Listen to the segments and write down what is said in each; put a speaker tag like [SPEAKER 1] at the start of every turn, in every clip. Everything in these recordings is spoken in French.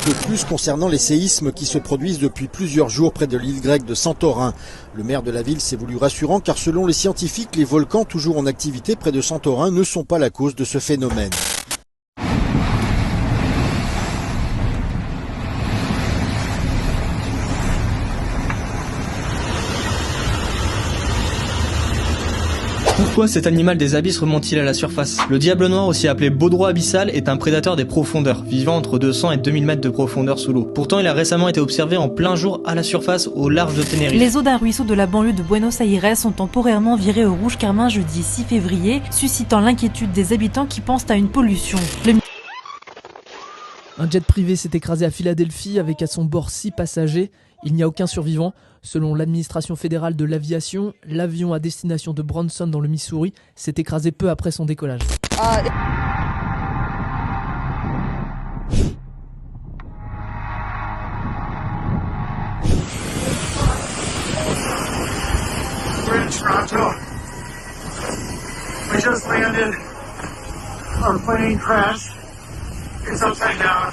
[SPEAKER 1] De plus, concernant les séismes qui se produisent depuis plusieurs jours près de l'île grecque de Santorin. Le maire de la ville s'est voulu rassurant car selon les scientifiques, les volcans toujours en activité près de Santorin ne sont pas la cause de ce phénomène.
[SPEAKER 2] Pourquoi cet animal des abysses remonte-t-il à la surface? Le diable noir, aussi appelé baudroie abyssal, est un prédateur des profondeurs, vivant entre 200 et 2000 mètres de profondeur sous l'eau. Pourtant, il a récemment été observé en plein jour à la surface au large de Tenerife.
[SPEAKER 3] Les eaux d'un ruisseau de la banlieue de Buenos Aires sont temporairement virées au rouge carmin jeudi 6 février, suscitant l'inquiétude des habitants qui pensent à une pollution.
[SPEAKER 4] Un jet privé s'est écrasé à Philadelphie avec à son bord 6 passagers. Il n'y a aucun survivant. Selon l'administration fédérale de l'aviation, l'avion à destination de Branson dans le Missouri s'est écrasé peu après son décollage.
[SPEAKER 5] Toronto. We just landed. Our plane crashed. It's upside down.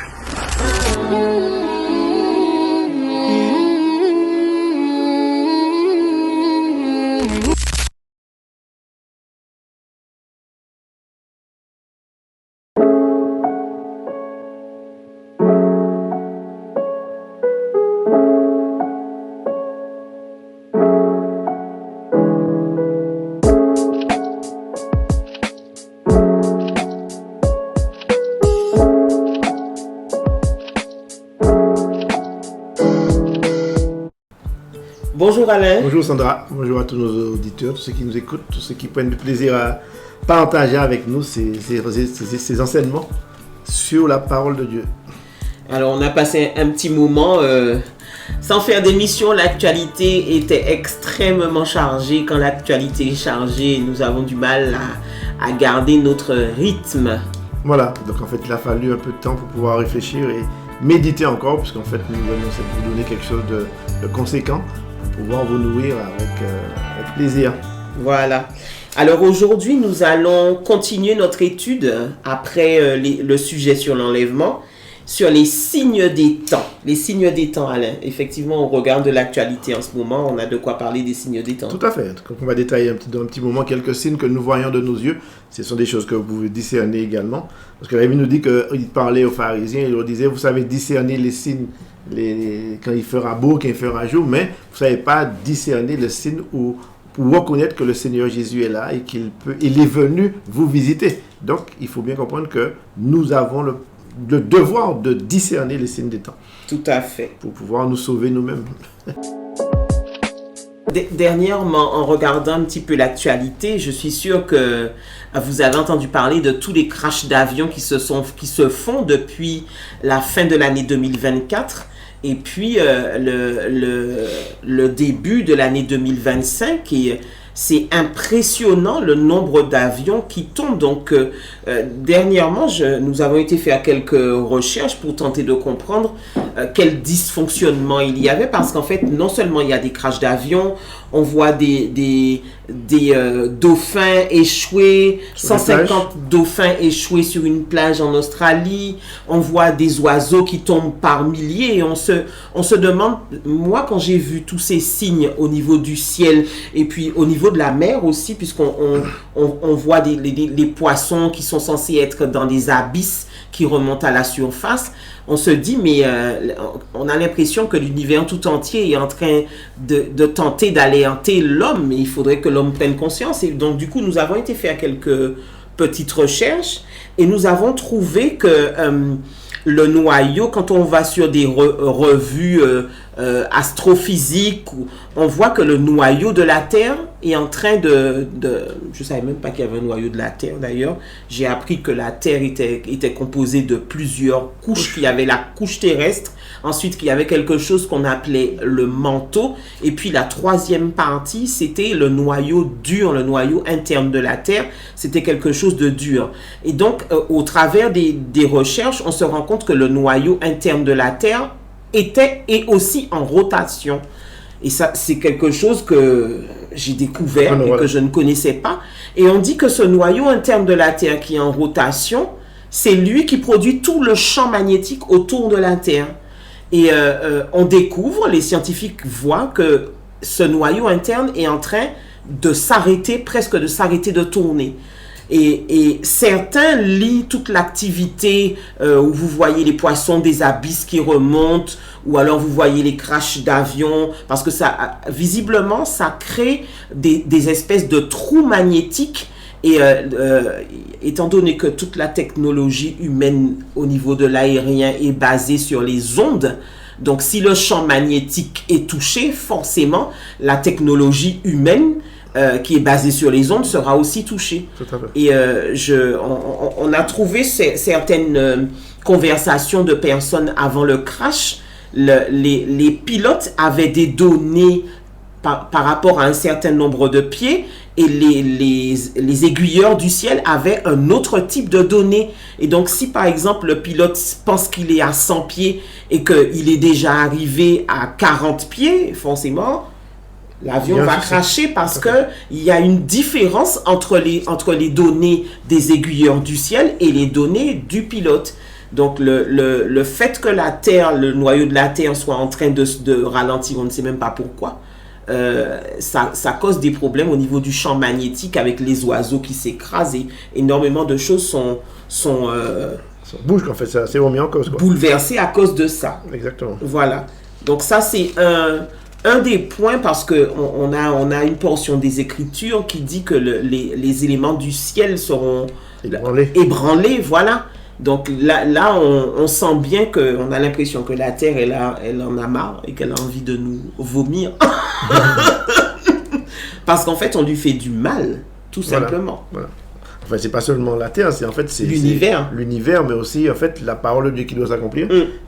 [SPEAKER 6] Bonjour Alain.
[SPEAKER 7] Bonjour Sandra, bonjour à tous nos auditeurs, tous ceux qui nous écoutent, tous ceux qui prennent du plaisir à partager avec nous ces enseignements sur la parole de Dieu.
[SPEAKER 6] Alors on a passé un petit moment sans faire d'émission, l'actualité était extrêmement chargée. Quand l'actualité est chargée, nous avons du mal à garder notre rythme.
[SPEAKER 7] Voilà, donc en fait il a fallu un peu de temps pour pouvoir réfléchir et méditer encore, puisqu'en fait nous venons vous donner quelque chose de conséquent. Pouvoir vous nourrir avec plaisir.
[SPEAKER 6] Voilà. Alors aujourd'hui, nous allons continuer notre étude après le sujet sur l'enlèvement, sur les signes des temps. Les signes des temps, Alain. Effectivement, au regard de l'actualité en ce moment, on a de quoi parler des signes des temps.
[SPEAKER 7] Tout à fait. Donc, on va détailler dans un petit moment quelques signes que nous voyons de nos yeux. Ce sont des choses que vous pouvez discerner également. Parce que la Bible nous dit qu'il parlait aux pharisiens, il leur disait, vous savez discerner les signes quand il fera beau, quand il fera jour, mais vous ne savez pas discerner le signe pour reconnaître que le Seigneur Jésus est là et il est venu vous visiter. Donc, il faut bien comprendre que nous avons le devoir de discerner les signes des temps.
[SPEAKER 6] Tout à fait.
[SPEAKER 7] Pour pouvoir nous sauver nous-mêmes.
[SPEAKER 6] Dernièrement, en regardant un petit peu l'actualité, je suis sûr que vous avez entendu parler de tous les crashs d'avions qui se font depuis la fin de l'année 2024 et puis le début de l'année 2025. Et c'est impressionnant le nombre d'avions qui tombent. Donc, dernièrement, nous avons été faire quelques recherches pour tenter de comprendre quel dysfonctionnement il y avait. Parce qu'en fait, non seulement il y a des crashs d'avions, on voit des dauphins échoués, 150 dauphins échoués sur une plage en Australie. On voit des oiseaux qui tombent par milliers. Et on se demande, moi, quand j'ai vu tous ces signes au niveau du ciel et puis au niveau de la mer aussi, puisqu'on voit les poissons qui sont censés être dans des abysses qui remontent à la surface, on se dit, mais on a l'impression que l'univers tout entier est en train de tenter d'aléanter l'homme, mais il faudrait que l'homme prenne conscience. Et donc, du coup, nous avons été faire quelques petites recherches et nous avons trouvé que le noyau, quand on va sur des revues astrophysiques, on voit que le noyau de la Terre est en train je ne savais même pas qu'il y avait un noyau de la Terre d'ailleurs. J'ai appris que la Terre était composée de plusieurs couches, qu'il y avait la couche terrestre, ensuite qu'il y avait quelque chose qu'on appelait le manteau, et puis la troisième partie, c'était le noyau dur, le noyau interne de la Terre, c'était quelque chose de dur. Et donc, au travers des recherches, on se rend compte que le noyau interne de la Terre était et aussi en rotation. Et ça, c'est quelque chose que j'ai découvert et que je ne connaissais pas. Et on dit que ce noyau interne de la Terre qui est en rotation, c'est lui qui produit tout le champ magnétique autour de la Terre. Et on découvre, les scientifiques voient que ce noyau interne est en train de s'arrêter, presque de s'arrêter de tourner. Et certains lient toute l'activité où vous voyez les poissons des abysses qui remontent, ou alors vous voyez les crashs d'avions, parce que ça, visiblement, ça crée des espèces de trous magnétiques. Et étant donné que toute la technologie humaine au niveau de l'aérien est basée sur les ondes, donc si le champ magnétique est touché, forcément, la technologie humaine qui est basée sur les ondes sera aussi touchée.
[SPEAKER 7] Tout à fait.
[SPEAKER 6] Et on a trouvé certaines conversations de personnes avant le crash. Les pilotes avaient des données par rapport à un certain nombre de pieds, et les aiguilleurs du ciel avaient un autre type de données. Et donc, si par exemple le pilote pense qu'il est à 100 pieds et qu'il est déjà arrivé à 40 pieds, forcément, l'avion va cracher parce qu'il y a une différence entre les données des aiguilleurs du ciel et les données du pilote. Donc, le fait que la Terre, le noyau de la Terre soit en train de ralentir, on ne sait même pas pourquoi, ça cause des problèmes au niveau du champ magnétique avec les oiseaux qui s'écrasent, et énormément de choses sont
[SPEAKER 7] bouge en fait, c'est remis en cause, quoi.
[SPEAKER 6] Bouleversées à cause de ça.
[SPEAKER 7] Exactement.
[SPEAKER 6] Voilà. Donc ça, c'est un des points, parce que on a une portion des Écritures qui dit que les éléments du ciel seront ébranlés, voilà. Donc là on sent bien qu'on a l'impression que la Terre, elle en a marre et qu'elle a envie de nous vomir. Parce qu'en fait, on lui fait du mal, tout simplement.
[SPEAKER 7] Voilà. Enfin, c'est pas seulement la Terre, c'est
[SPEAKER 6] l'univers.
[SPEAKER 7] L'univers, mais aussi en fait la parole de Dieu qui doit s'accomplir.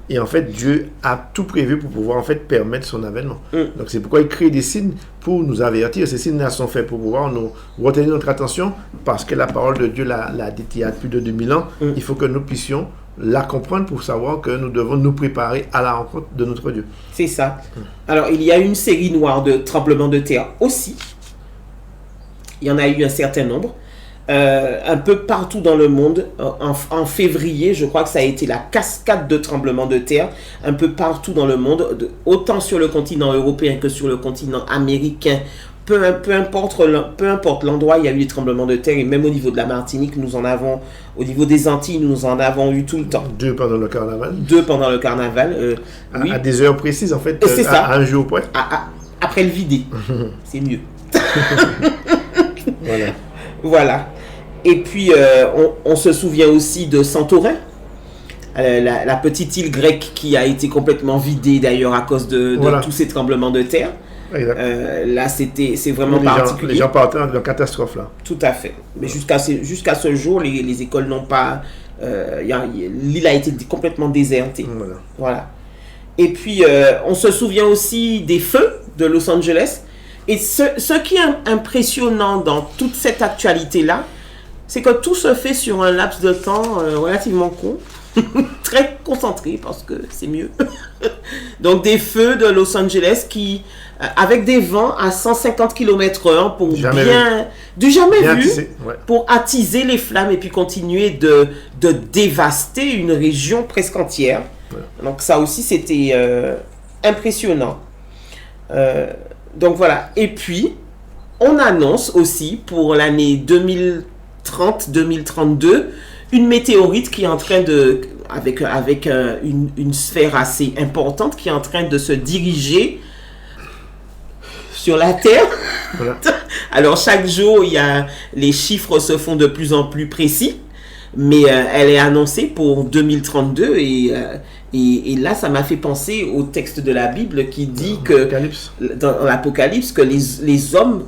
[SPEAKER 7] Et en fait, Dieu a tout prévu pour pouvoir en fait permettre son avènement. Donc c'est pourquoi il crée des signes pour nous avertir. Ces signes-là sont faits pour pouvoir nous retenir notre attention, parce que la parole de Dieu l'a dit il y a plus de 2000 ans. Il faut que nous puissions la comprendre pour savoir que nous devons nous préparer à la rencontre de notre Dieu.
[SPEAKER 6] C'est ça. Alors, il y a une série noire de tremblements de terre aussi. Il y en a eu un certain nombre. Un peu partout dans le monde. En février, je crois que ça a été la cascade de tremblements de terre un peu partout dans le monde, autant sur le continent européen que sur le continent américain. Peu importe l'endroit, il y a eu des tremblements de terre, et même au niveau de la Martinique, nous en avons, au niveau des Antilles, nous en avons eu tout le temps.
[SPEAKER 7] 2 pendant le carnaval.
[SPEAKER 6] Oui.
[SPEAKER 7] À des heures précises, en fait,
[SPEAKER 6] c'est ça.
[SPEAKER 7] À un jour près.
[SPEAKER 6] Après le vider. C'est mieux.
[SPEAKER 7] Voilà.
[SPEAKER 6] Et puis, on se souvient aussi de Santorin, la petite île grecque qui a été complètement vidée d'ailleurs à cause de tous ces tremblements de terre. Là, c'est vraiment particulier.
[SPEAKER 7] Les gens partent dans une catastrophe là.
[SPEAKER 6] Tout à fait. Mais jusqu'à ce jour, les écoles n'ont pas... l'île a été complètement désertée. Voilà. Et puis, on se souvient aussi des feux de Los Angeles. Et ce qui est impressionnant dans toute cette actualité-là, c'est que tout se fait sur un laps de temps relativement court, très concentré, parce que c'est mieux. Donc des feux de Los Angeles qui, avec des vents à 150 km/h pour du jamais vu, pour attiser les flammes et puis continuer de dévaster une région presque entière. Donc ça aussi, c'était impressionnant. Donc voilà. Et puis, on annonce aussi pour l'année 2030-2032 une météorite qui est en train de, avec une sphère assez importante, qui est en train de se diriger sur la Terre. Alors chaque jour, les chiffres se font de plus en plus précis, mais elle est annoncée pour 2032 et là, ça m'a fait penser au texte de la Bible qui dit dans l'Apocalypse que les hommes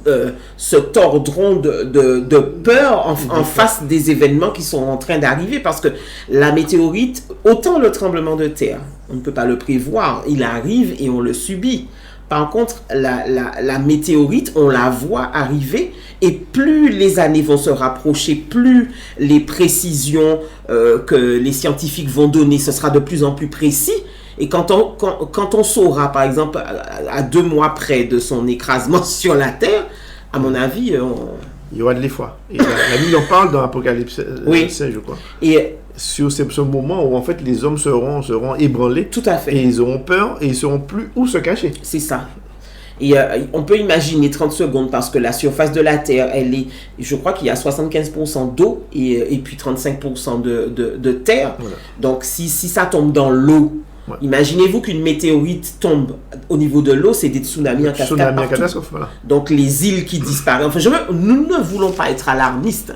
[SPEAKER 6] se tordront de peur en face des événements qui sont en train d'arriver, parce que la météorite, autant le tremblement de terre, on ne peut pas le prévoir, il arrive et on le subit. Par contre, la météorite, on la voit arriver, et plus les années vont se rapprocher, plus les précisions que les scientifiques vont donner, ce sera de plus en plus précis. Et quand on saura, par exemple, à 2 mois près de son écrasement sur la Terre, à mon avis,
[SPEAKER 7] il y aura de l'effroi. Et la Bible en parle dans Apocalypse 5, je crois.
[SPEAKER 6] Et
[SPEAKER 7] sur ce moment où en fait les hommes seront ébranlés.
[SPEAKER 6] Tout à fait.
[SPEAKER 7] Et ils auront peur et ils ne sauront plus où se cacher.
[SPEAKER 6] C'est ça. Et on peut imaginer 30 secondes parce que la surface de la Terre, je crois qu'il y a 75% d'eau et puis 35% de terre.
[SPEAKER 7] Voilà.
[SPEAKER 6] Donc si ça tombe dans l'eau, imaginez-vous qu'une météorite tombe au niveau de l'eau, c'est des tsunamis en cascade partout.
[SPEAKER 7] Catastrophe, voilà.
[SPEAKER 6] Donc les îles qui disparaissent. Enfin, nous ne voulons pas être alarmistes.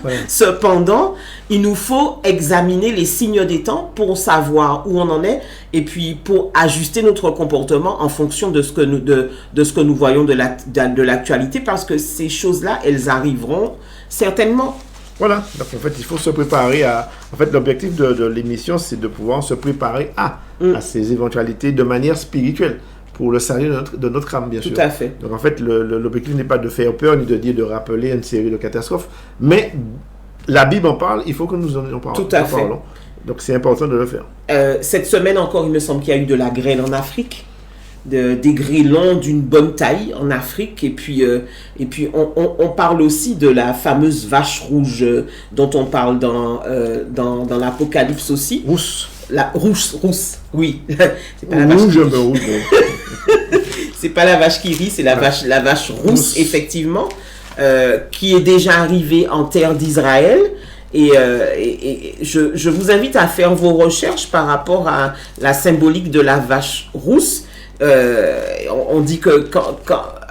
[SPEAKER 7] Voilà.
[SPEAKER 6] Cependant, il nous faut examiner les signes des temps pour savoir où on en est et puis pour ajuster notre comportement en fonction de ce que nous voyons de l'actualité, parce que ces choses-là, elles arriveront certainement.
[SPEAKER 7] Voilà, donc en fait, il faut se préparer à... En fait, l'objectif de l'émission, c'est de pouvoir se préparer à ces éventualités de manière spirituelle, pour le salut de notre âme, bien sûr.
[SPEAKER 6] Tout à fait.
[SPEAKER 7] Donc en fait, l'objectif n'est pas de faire peur, ni de dire de rappeler une série de catastrophes, mais la Bible en parle, il faut que nous en parlons.
[SPEAKER 6] Tout à fait.
[SPEAKER 7] Donc c'est important de le faire.
[SPEAKER 6] Cette semaine encore, il me semble qu'il y a eu de la grêle en Afrique. Des grêlons d'une bonne taille en Afrique, et puis on parle aussi de la fameuse vache rouge dont on parle dans l'Apocalypse aussi.
[SPEAKER 7] Rousse.
[SPEAKER 6] La rousse, oui. C'est pas
[SPEAKER 7] rouge.
[SPEAKER 6] C'est pas la vache qui rit, c'est la vache rousse, effectivement, qui est déjà arrivée en terre d'Israël. Et je vous invite à faire vos recherches par rapport à la symbolique de la vache rousse. On dit que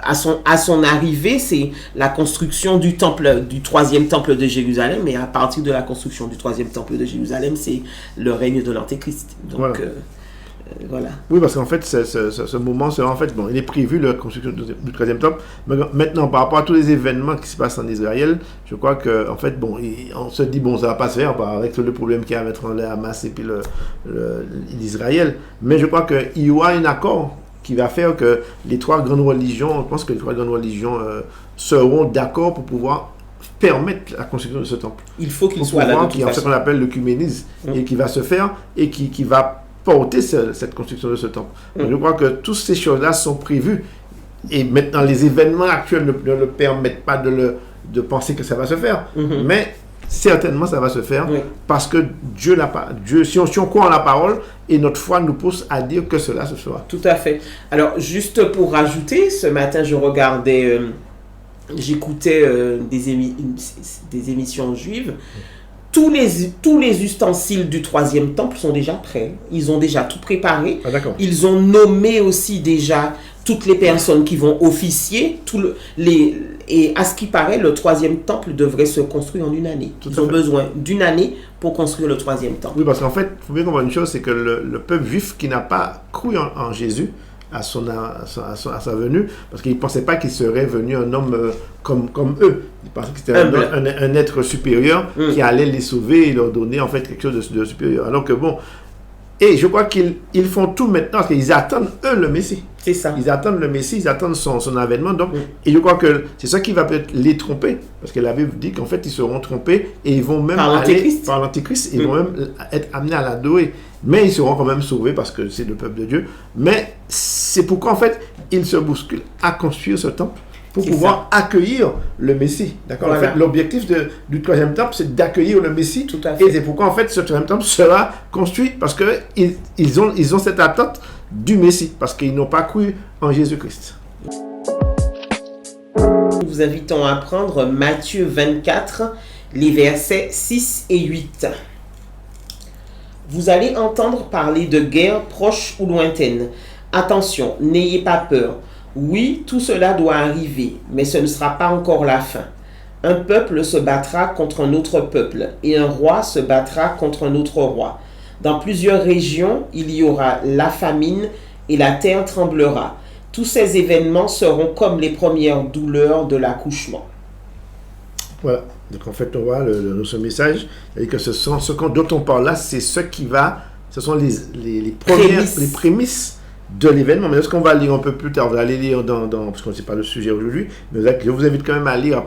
[SPEAKER 6] à son arrivée, c'est la construction du troisième temple de Jérusalem, et à partir de la construction du troisième temple de Jérusalem, c'est le règne de l'Antéchrist. Donc voilà.
[SPEAKER 7] Oui, parce qu'en fait, ce moment sera en fait, il est prévu la construction du troisième temple. Mais maintenant, par rapport à tous les événements qui se passent en Israël, je crois que en fait, on se dit ça va pas se faire avec tout le problème qu'il y a entre le Hamas et puis l'Israël. Mais je crois qu'il y aura un accord qui va faire que les trois grandes religions, je pense que les trois grandes religions seront d'accord pour pouvoir permettre la construction de ce temple.
[SPEAKER 6] Il faut qu'il soit là.
[SPEAKER 7] Il y a ce qu'on appelle l'œcuménisme et qui va se faire et qui va porter cette construction de ce temple. Donc, je crois que toutes ces choses-là sont prévues, et maintenant les événements actuels ne le permettent pas de penser que ça va se faire, mais certainement ça va se faire parce que Dieu, si on croit en la parole, et notre foi nous pousse à dire que cela se fera.
[SPEAKER 6] Tout à fait. Alors juste pour rajouter, ce matin j'écoutais des émissions juives. Tous les ustensiles du troisième temple sont déjà prêts. Ils ont déjà tout préparé.
[SPEAKER 7] Ah, d'accord.
[SPEAKER 6] Ils ont nommé aussi déjà toutes les personnes qui vont officier. Et à ce qui paraît, le troisième temple devrait se construire en une année. Ils ont besoin d'une année pour construire le troisième temple.
[SPEAKER 7] Oui, parce qu'en fait, il faut bien comprendre une chose, c'est que le peuple juif qui n'a pas cru en Jésus à sa venue, parce qu'ils ne pensaient pas qu'il serait venu un homme comme eux. Ils pensaient que c'était un être supérieur qui allait les sauver et leur donner en fait quelque chose de supérieur. Alors que et je crois qu'ils font tout maintenant parce qu'ils attendent eux le Messie.
[SPEAKER 6] C'est ça.
[SPEAKER 7] Ils attendent le Messie, ils attendent son avènement. Donc, et je crois que c'est ça qui va peut-être les tromper, parce que la Bible dit qu'en fait ils seront trompés et ils vont même par l'Antéchrist, ils vont même être amenés à l'adorer. Mais ils seront quand même sauvés parce que c'est le peuple de Dieu. Mais c'est pourquoi en fait ils se bousculent à construire ce temple pour pouvoir accueillir le Messie. D'accord. Voilà. En fait, l'objectif du troisième temple, c'est d'accueillir le Messie.
[SPEAKER 6] Tout à fait.
[SPEAKER 7] Et c'est pourquoi en fait ce troisième temple sera construit, parce que ils ont cette attente du Messie, parce qu'ils n'ont pas cru en Jésus-Christ.
[SPEAKER 6] Nous vous invitons à prendre Matthieu 24, les versets 6 et 8. Vous allez entendre parler de guerres proches ou lointaines. Attention, n'ayez pas peur. Oui, tout cela doit arriver, mais ce ne sera pas encore la fin. Un peuple se battra contre un autre peuple, et un roi se battra contre un autre roi. Dans plusieurs régions, il y aura la famine, et la terre tremblera. Tous ces événements seront comme les premières douleurs de l'accouchement. Voilà.
[SPEAKER 7] Donc en fait, on voit ce message, et que ce dont on parle là, ce sont les prémices de l'événement. Mais lorsqu'on va lire un peu plus tard, on va aller lire parce qu'on ne sait pas le sujet aujourd'hui, mais je vous invite quand même à lire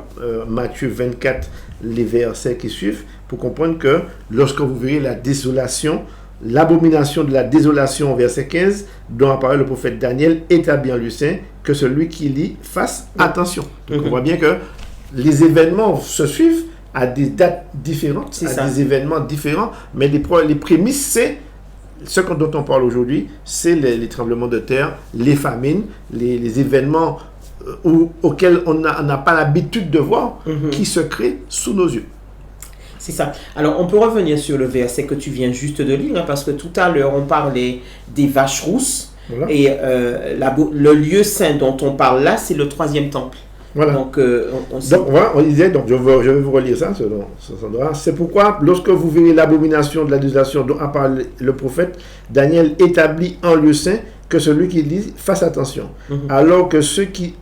[SPEAKER 7] Matthieu 24, les versets qui suivent, pour comprendre que lorsque vous verrez la désolation, l'abomination de la désolation, verset 15, dont apparaît le prophète Daniel, établit en lui saint, que celui qui lit fasse attention. Donc on voit bien que les événements se suivent à des dates différentes, des événements différents, mais les prémices, c'est ce dont on parle aujourd'hui, c'est les tremblements de terre, les famines, les événements auxquels on n'a pas l'habitude de voir, qui se créent sous nos yeux.
[SPEAKER 6] C'est ça. Alors, on peut revenir sur le verset que tu viens juste de lire, parce que tout à l'heure, on parlait des vaches rousses. Voilà. Et le lieu saint dont on parle là, c'est le 3e temple.
[SPEAKER 7] Voilà.
[SPEAKER 6] Donc,
[SPEAKER 7] on disait, donc je vais vous relire ça, c'est pourquoi, lorsque vous verrez l'abomination de la désolation dont a parlé le prophète, Daniel établit en lieu saint que celui qui dit fasse attention. Alors que ceux qui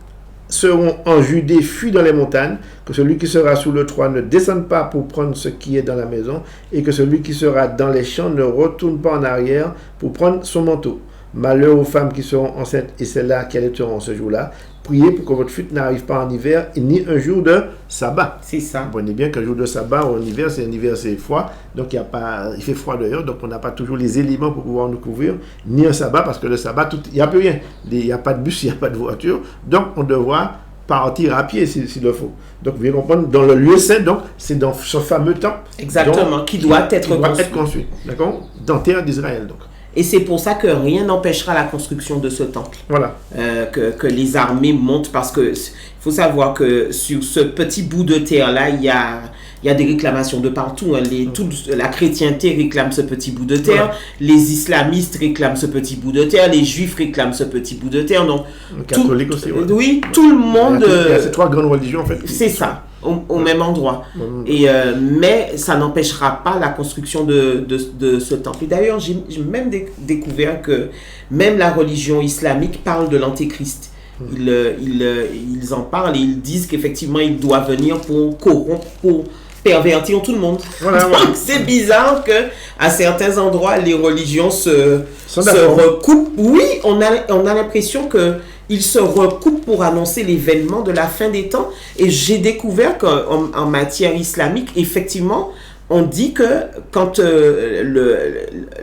[SPEAKER 7] seront en Judée fuient dans les montagnes, que celui qui sera sous le toit ne descende pas pour prendre ce qui est dans la maison, et que celui qui sera dans les champs ne retourne pas en arrière pour prendre son manteau. Malheur aux femmes qui seront enceintes et celles-là qui allaiteront ce jour-là. Priez pour que votre fuite n'arrive pas en hiver, et ni un jour de sabbat.
[SPEAKER 6] C'est ça.
[SPEAKER 7] Vous comprenez bien qu'un jour de sabbat en hiver, c'est froid, donc il fait froid dehors, donc on n'a pas toujours les éléments pour pouvoir nous couvrir, ni un sabbat, parce que le sabbat, il n'y a plus rien. Il n'y a pas de bus, il n'y a pas de voiture, donc on devra partir à pied s'il le faut. Donc vous allez comprendre, dans le lieu saint, donc c'est dans ce fameux temple.
[SPEAKER 6] Exactement, qui doit être
[SPEAKER 7] construit. D'accord ? Dans la terre d'Israël, donc.
[SPEAKER 6] Et c'est pour ça que rien n'empêchera la construction de ce temple.
[SPEAKER 7] Voilà.
[SPEAKER 6] Que les armées montent, parce que faut savoir que sur ce petit bout de terre-là, il y a des réclamations de partout. Toute la chrétienté réclame ce petit bout de terre, voilà. Les islamistes réclament ce petit bout de terre, les juifs réclament ce petit bout de terre. Donc,
[SPEAKER 7] les catholiques aussi. Ouais.
[SPEAKER 6] Oui, tout le monde...
[SPEAKER 7] Il y a ces 3 grandes religions, en fait.
[SPEAKER 6] C'est ça. Au même endroit. Mais ça n'empêchera pas la construction de ce temple. Et d'ailleurs, j'ai même découvert que même la religion islamique parle de l'antéchrist. Ils en parlent et ils disent qu'effectivement, il doit venir pour corrompre, pour pervertir tout le monde. Voilà, donc, c'est bizarre qu'à certains endroits, les religions se recoupent. Oui, on a l'impression que ils se recoupent pour annoncer l'événement de la fin des temps. Et j'ai découvert qu'en matière islamique, effectivement, on dit que quand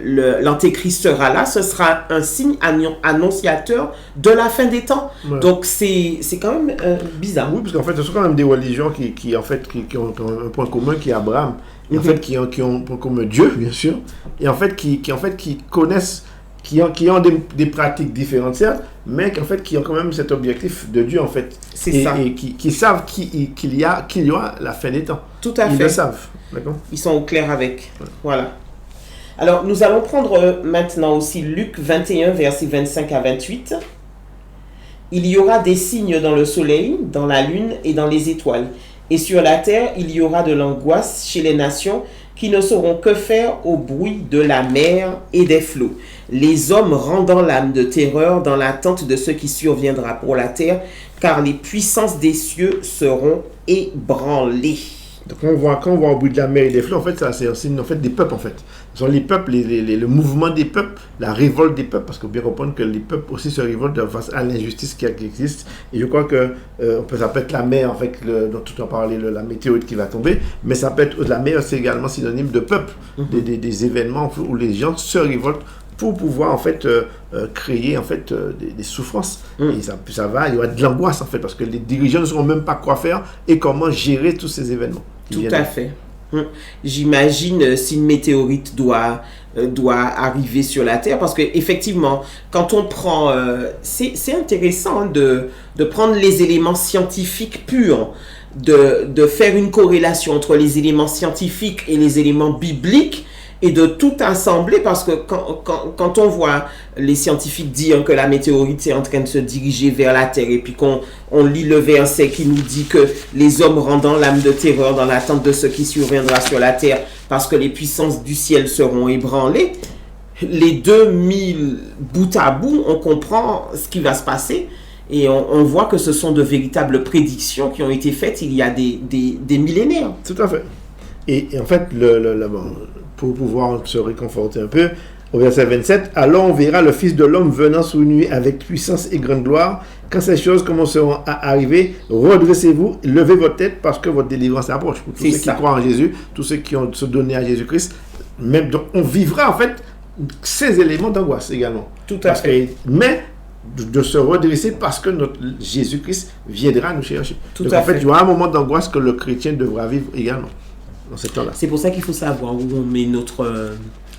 [SPEAKER 6] l'antéchrist sera là, ce sera un signe annonciateur de la fin des temps. Ouais. Donc c'est quand même bizarre.
[SPEAKER 7] Oui, parce qu'en fait, ce sont quand même des religions qui ont un point commun qui est Abraham. Et en fait, qui ont un point commun Dieu, bien sûr. Et en fait, qui connaissent... Qui ont des pratiques différentes, certes, mais qui ont quand même cet objectif de Dieu, en fait.
[SPEAKER 6] C'est ça.
[SPEAKER 7] Et qui savent qu'il y aura la fin des temps.
[SPEAKER 6] Tout à fait.
[SPEAKER 7] Ils le savent. D'accord ?
[SPEAKER 6] Ils sont au clair avec. Ouais. Voilà. Alors, nous allons prendre maintenant aussi Luc 21, versets 25 à 28. Il y aura des signes dans le soleil, dans la lune et dans les étoiles. Et sur la terre, il y aura de l'angoisse chez les nations qui ne sauront que faire au bruit de la mer et des flots. Les hommes rendant l'âme de terreur dans l'attente de ce qui surviendra pour la terre, car les puissances des cieux seront ébranlées.
[SPEAKER 7] Donc quand on voit au bruit de la mer et des flots, en fait, ça c'est un signe en fait, des peuples, en fait. Ce sont les peuples, le mouvement des peuples, la révolte des peuples, parce qu'on peut bien comprendre que les peuples aussi se révoltent face à l'injustice qui existe. Et je crois que ça peut être la mer, en fait, dont tout en parlait, la météorite qui va tomber, mais ça peut être la mer, c'est également synonyme de peuple, des événements où les gens se révoltent pour pouvoir en fait créer en fait des souffrances. Et ça va, il y aura de l'angoisse en fait, parce que les dirigeants ne sauront même pas quoi faire et comment gérer tous ces événements.
[SPEAKER 6] Tout à fait. J'imagine si une météorite doit arriver sur la Terre, parce que effectivement, quand on prend, c'est intéressant de prendre les éléments scientifiques purs, de faire une corrélation entre les éléments scientifiques et les éléments bibliques, et de tout assembler, parce que quand on voit les scientifiques dire que la météorite est en train de se diriger vers la Terre, et puis qu'on lit le verset qui nous dit que les hommes rendant l'âme de terreur dans l'attente de ce qui surviendra sur la Terre, parce que les puissances du ciel seront ébranlées, les 2000 bout à bout, on comprend ce qui va se passer, et on voit que ce sont de véritables prédictions qui ont été faites il y a des millénaires.
[SPEAKER 7] Tout à fait. Et en fait, pour pouvoir se réconforter un peu, au verset 27, « Alors on verra le Fils de l'homme venant sous une nuit avec puissance et grande gloire. Quand ces choses commenceront à arriver, redressez-vous, levez votre tête parce que votre délivrance approche. » Pour tous ceux qui croient en Jésus, tous ceux qui ont se donné à Jésus-Christ, même donc on vivra en fait ces éléments d'angoisse également.
[SPEAKER 6] Tout à fait.
[SPEAKER 7] Mais de se redresser parce que notre Jésus-Christ viendra nous chercher.
[SPEAKER 6] Tout
[SPEAKER 7] Donc
[SPEAKER 6] à
[SPEAKER 7] en fait,
[SPEAKER 6] fait.
[SPEAKER 7] il y aura un moment d'angoisse que le chrétien devra vivre également dans ce temps-là.
[SPEAKER 6] C'est pour ça qu'il faut savoir où on met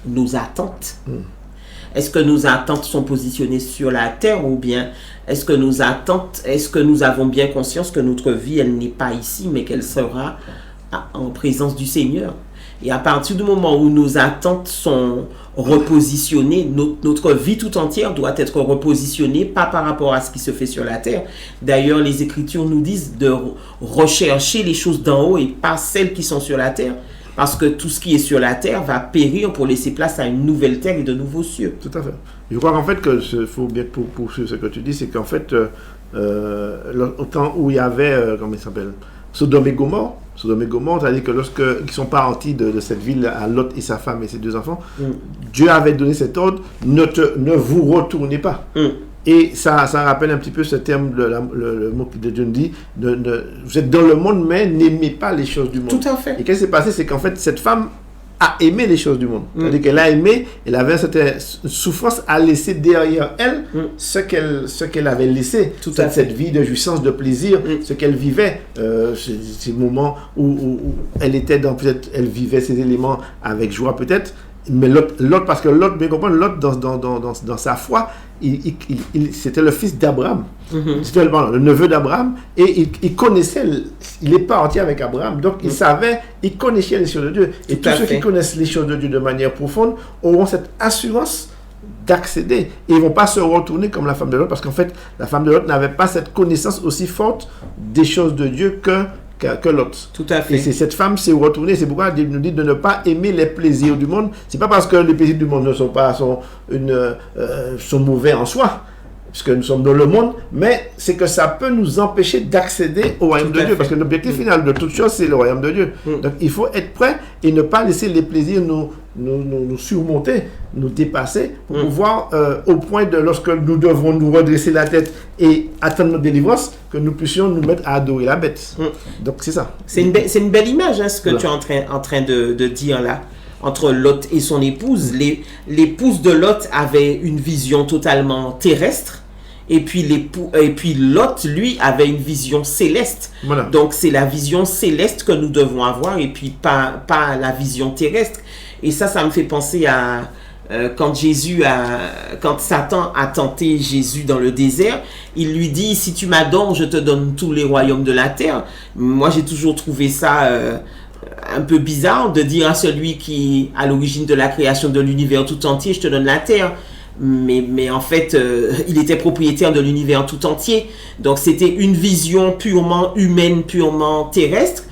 [SPEAKER 6] nos attentes. Est-ce que nos attentes sont positionnées sur la terre ou bien est-ce que nous avons bien conscience que notre vie, elle n'est pas ici, mais qu'elle sera en présence du Seigneur? Et à partir du moment où nos attentes sont repositionnées, notre vie tout entière doit être repositionnée, pas par rapport à ce qui se fait sur la terre. D'ailleurs, les Écritures nous disent de rechercher les choses d'en haut et pas celles qui sont sur la terre. Parce que tout ce qui est sur la terre va périr pour laisser place à une nouvelle terre et de nouveaux cieux.
[SPEAKER 7] Tout à fait. Je crois qu'en fait, il faut bien poursuivre ce que tu dis, c'est qu'en fait, au temps où il y avait, comment il s'appelle, Sodome et Gomorrhe, c'est-à-dire que lorsqu'ils sont partis de cette ville à Lot et sa femme et ses 2 enfants, Dieu avait donné cet ordre, ne vous retournez pas. Et ça rappelle un petit peu ce terme, le mot de Dieu nous dit, vous êtes dans le monde, mais n'aimez pas les choses du monde.
[SPEAKER 6] Tout à fait.
[SPEAKER 7] Et qu'est-ce qui s'est passé, c'est qu'en fait, cette femme a aimé les choses du monde. C'est-à-dire qu'elle a aimé, elle avait cette souffrance à laisser derrière elle ce qu'elle avait laissé, cette vie de jouissance, de plaisir, ce qu'elle vivait, ces moments où elle était peut-être elle vivait ces éléments avec joie peut-être, mais l'autre parce que l'autre, bien comprendre, l'autre dans sa foi, c'était le fils d'Abraham, c'était le neveu d'Abraham, et il connaissait, il est parti avec Abraham, donc il connaissait les choses de Dieu, et tous ceux qui connaissent les choses de Dieu de manière profonde auront cette assurance d'accéder, et ils ne vont pas se retourner comme la femme de Lot, parce qu'en fait la femme de Lot n'avait pas cette connaissance aussi forte des choses de Dieu que l'autre.
[SPEAKER 6] Tout à fait.
[SPEAKER 7] Et cette femme s'est retournée, c'est pourquoi elle nous dit de ne pas aimer les plaisirs du monde. C'est pas parce que les plaisirs du monde ne sont pas sont mauvais en soi, puisque nous sommes dans le monde, mais c'est que ça peut nous empêcher d'accéder au royaume de Dieu, parce que l'objectif final de toute chose, c'est le royaume de Dieu. Donc il faut être prêt et ne pas laisser les plaisirs nous surmonter, nous dépasser, pour pouvoir, au point de lorsque nous devons nous redresser la tête et attendre notre délivrance, que nous puissions nous mettre à adorer la bête. Donc c'est ça.
[SPEAKER 6] C'est une belle image, hein, ce que tu es en train de dire là. Entre Lot et son épouse. L'épouse de Lot avait une vision totalement terrestre. Et puis Lot, lui, avait une vision céleste.
[SPEAKER 7] Voilà.
[SPEAKER 6] Donc c'est la vision céleste que nous devons avoir et puis pas la vision terrestre. Et ça me fait penser à quand Satan a tenté Jésus dans le désert, il lui dit: si tu m'adores, je te donne tous les royaumes de la terre. Moi, j'ai toujours trouvé ça un peu bizarre de dire à celui qui est à l'origine de la création de l'univers tout entier: je te donne la terre. Mais en fait, il était propriétaire de l'univers tout entier. Donc c'était une vision purement humaine, purement terrestre.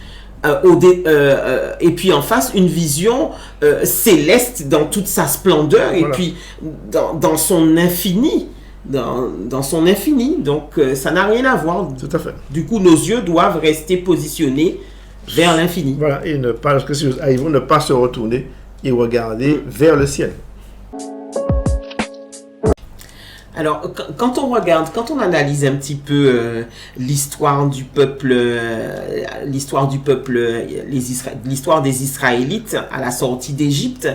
[SPEAKER 6] Et puis en face, une vision céleste dans toute sa splendeur. Voilà. Et puis dans son infini. Dans son infini. Donc ça n'a rien à voir.
[SPEAKER 7] Tout à fait.
[SPEAKER 6] Du coup, nos yeux doivent rester positionnés vers l'infini.
[SPEAKER 7] Voilà, et lorsque ces choses arriveront, ne pas se retourner et regarder vers le ciel.
[SPEAKER 6] Alors, quand on analyse un petit peu l'histoire du peuple, l'histoire des Israélites à la sortie d'Égypte,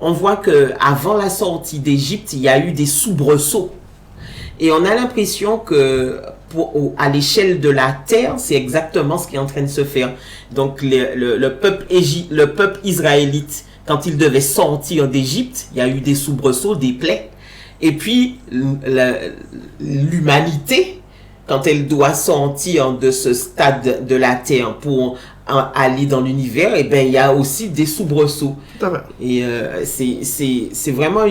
[SPEAKER 6] on voit que avant la sortie d'Égypte, il y a eu des soubresauts. Et on a l'impression que à l'échelle de la terre, c'est exactement ce qui est en train de se faire. Donc, le peuple israélite, quand il devait sortir d'Égypte, il y a eu des soubresauts, des plaies. Et puis, l'humanité, quand elle doit sortir de ce stade de la Terre pour aller dans l'univers, eh ben, il y a aussi des soubresauts. Et c'est vraiment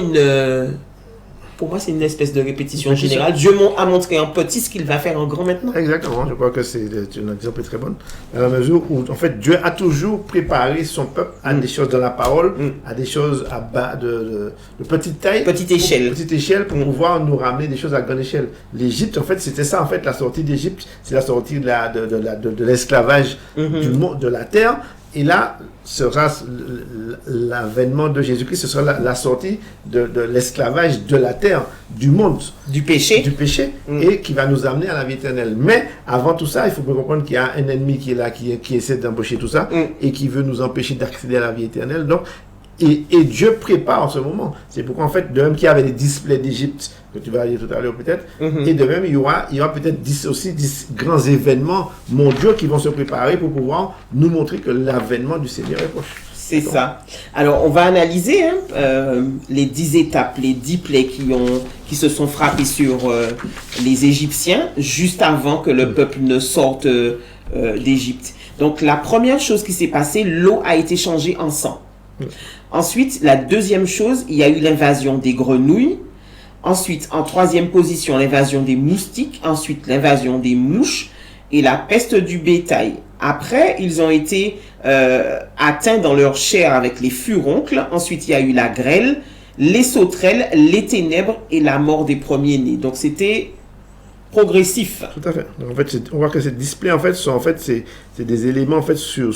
[SPEAKER 6] pour moi, c'est une espèce de répétition générale. Dieu a montré en petit ce qu'il va faire en grand maintenant.
[SPEAKER 7] Exactement, je crois que c'est une exemple très bonne. Dans la mesure où, en fait, Dieu a toujours préparé son peuple à des choses dans la parole, à des choses à bas de petite taille.
[SPEAKER 6] Petite échelle
[SPEAKER 7] pour pouvoir nous ramener des choses à grande échelle. L'Égypte, en fait, c'était ça, en fait, la sortie d'Égypte, c'est la sortie de l'esclavage du monde, de la terre. Et là, sera l'avènement de Jésus-Christ, ce sera la sortie de l'esclavage de la terre, du monde.
[SPEAKER 6] Du péché,
[SPEAKER 7] et qui va nous amener à la vie éternelle. Mais avant tout ça, il faut comprendre qu'il y a un ennemi qui est là, qui essaie d'embaucher tout ça, et qui veut nous empêcher d'accéder à la vie éternelle. Donc, Et Dieu prépare ce moment. C'est pourquoi, en fait, de même qu'il y avait les displays d'Égypte, que tu vas lire tout à l'heure peut-être, et de même, il y aura peut-être 10 grands événements mondiaux qui vont se préparer pour pouvoir nous montrer que l'avènement du Seigneur est proche.
[SPEAKER 6] C'est ça. Alors, on va analyser les 10 étapes, les 10 plaies qui se sont frappées sur les Égyptiens juste avant que le peuple ne sorte d'Égypte. Donc, la première chose qui s'est passée, l'eau a été changée en sang. Ensuite, la deuxième chose, il y a eu l'invasion des grenouilles. Ensuite, en troisième position, l'invasion des moustiques. Ensuite, l'invasion des mouches et la peste du bétail. Après, ils ont été atteints dans leur chair avec les furoncles. Ensuite, il y a eu la grêle, les sauterelles, les ténèbres et la mort des premiers-nés. Donc, c'était progressif.
[SPEAKER 7] Tout à fait. Donc, en fait, on voit que ces displays, en fait, c'est des éléments, en fait, sur